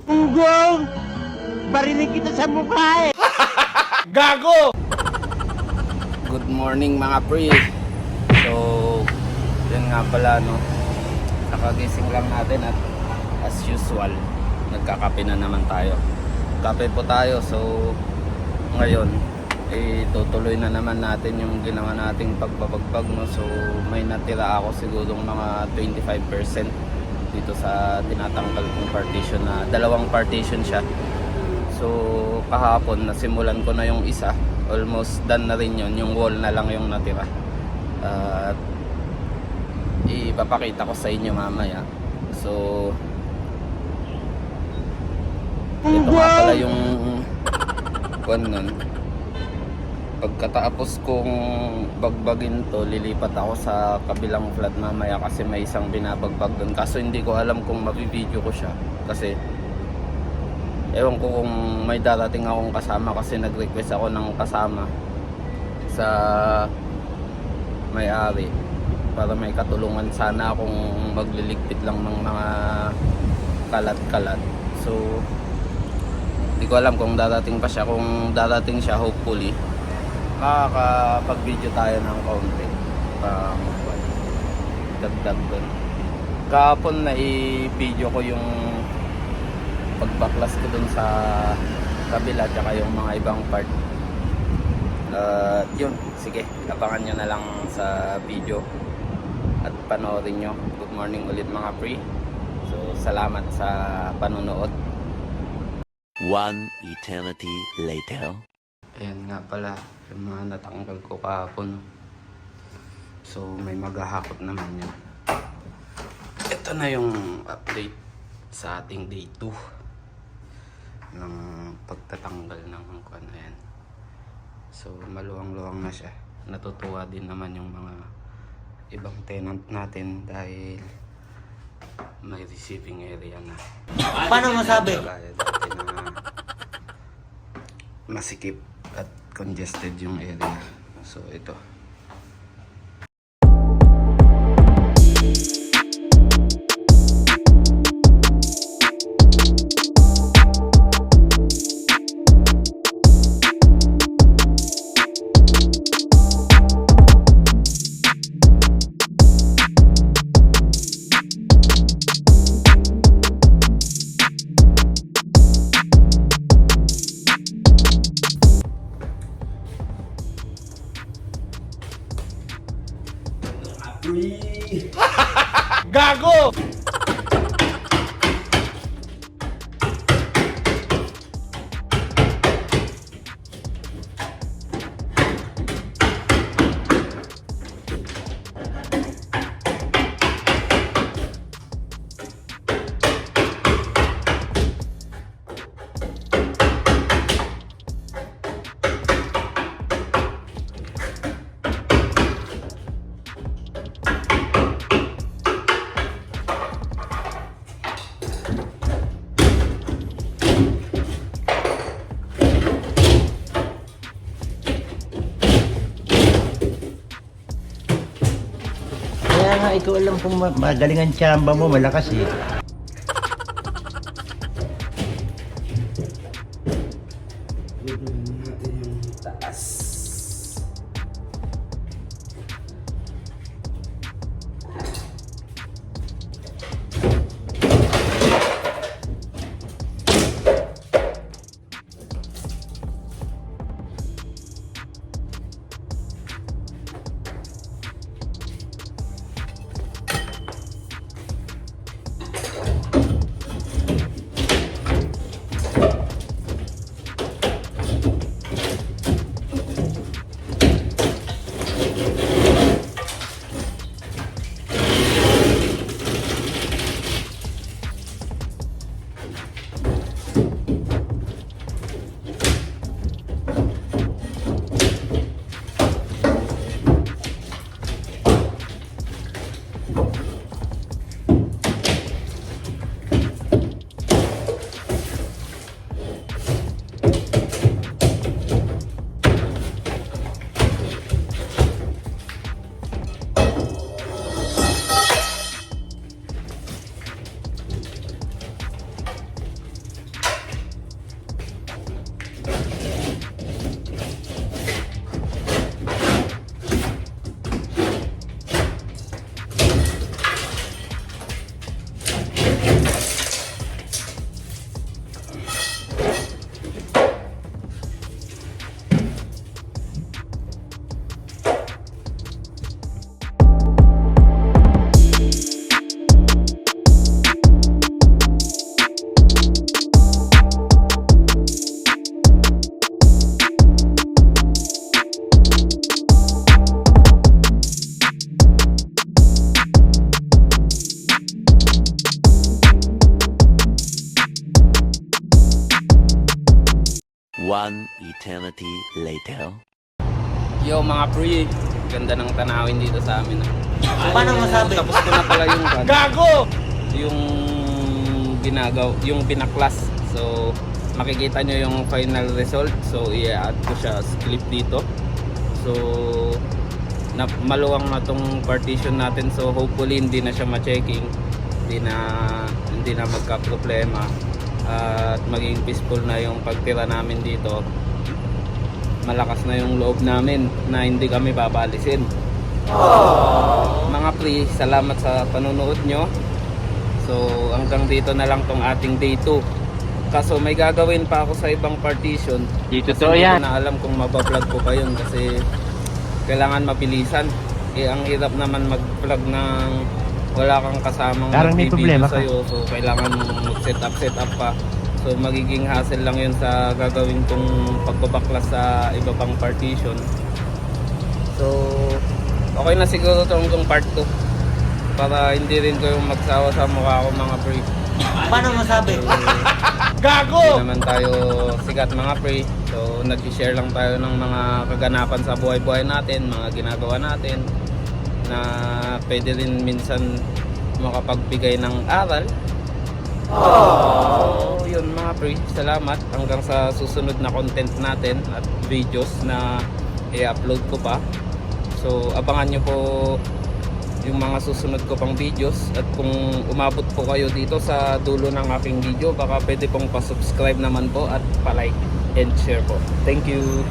Unggong! Barinig kita sa mukha eh! Gago! Good morning mga pre. So, yun nga pala no. Nakagising lang natin at as usual, nagkakape na naman tayo. Kape po tayo. So, ngayon, tutuloy na naman natin yung ginawa nating pagbabagbag no. So, may natira ako sigurong mga 25% dito sa tinatanggal kong partition na dalawang partition siya. So, kahapon nasimulan ko na yung isa. Almost done na rin yun. Yung wall na lang yung natira. At ipapakita ko sa inyo mamaya. So, ito nga pala yung nun. Pagkatapos kong bagbagin to, lilipat ako sa kabilang flat mamaya kasi may isang binabagbag doon. Kaso hindi ko alam kung mapipideo ko siya. Kasi ewan ko kung may darating akong kasama kasi nag-request ako ng kasama sa may-ari para may katulungan sana akong magliligpit lang ng mga kalat-kalat. So hindi ko alam kung darating pa siya. Kung darating siya, hopefully makakapag-video tayo ng kaunti pang dagdag doon. Kahapon na i-video ko yung pagbaklas ko dun sa kabila tsaka yung mga ibang part. Yun, sige, abangan nyo na lang sa video at panoorin nyo. Good morning ulit mga pre. So salamat sa panonood. One eternity later. Ayan nga pala yung mga natanggal ko kahapon. So may maghahakot naman yun. Ito na yung update sa ating day 2 ng pagtatanggal ng angkwan. Ayan. So maluwang-luwang na siya. Natutuwa din naman yung mga ibang tenant natin dahil may receiving area na. Paano masabi? Kaya dati na masikip at congested yung area. So ito. Gago! Kaya nga, ikaw alam kung magaling ang tsamba mo, malakas eh. Gagawin natin yung taas. One eternity later. Yo mga pre, ganda ng tanawin dito sa amin. Paano masabi? Tapos ko na pala yung Gago! yung yung pinaklas. So makikita nyo yung final result. So i-add ko siya sa clip dito. So maluwang na tong partition natin. So hopefully hindi na siya ma-checking. Hindi na magka-problema. At maging peaceful na yung pagtira namin dito. Malakas na yung loob namin na hindi kami babalisin. Mga pre, salamat sa panonood nyo. So hanggang dito na lang tong ating day 2. Kaso may gagawin pa ako sa ibang partition. Dito Kasi to hindi yan. ko na alam kung mabablog ko pa yun kasi kailangan mabilisan. Ang hirap naman mag-vlog ng wala kang kasamang Parang may magbibideo problema ka. sa'yo. So kailangan mong set up pa. So magiging hassle lang yun sa gagawin kong pagbabaklas sa iba pang partition. So okay na siguro itong part 2 para hindi rin ko yung magsawa sa mukha ko mga pre. Paano masabi? Gago! Hindi naman tayo sikat mga pre. So nag-share lang tayo ng mga kaganapan sa buhay-buhay natin, mga ginagawa natin na pwede rin minsan makapagbigay ng aral. So yun mga pre, salamat hanggang sa susunod na content natin at videos na i-upload ko pa. So abangan nyo po yung mga susunod ko pang videos. At kung umabot po kayo dito sa dulo ng aking video, baka pwede pong pa-subscribe naman po at pa-like and share po. Thank you!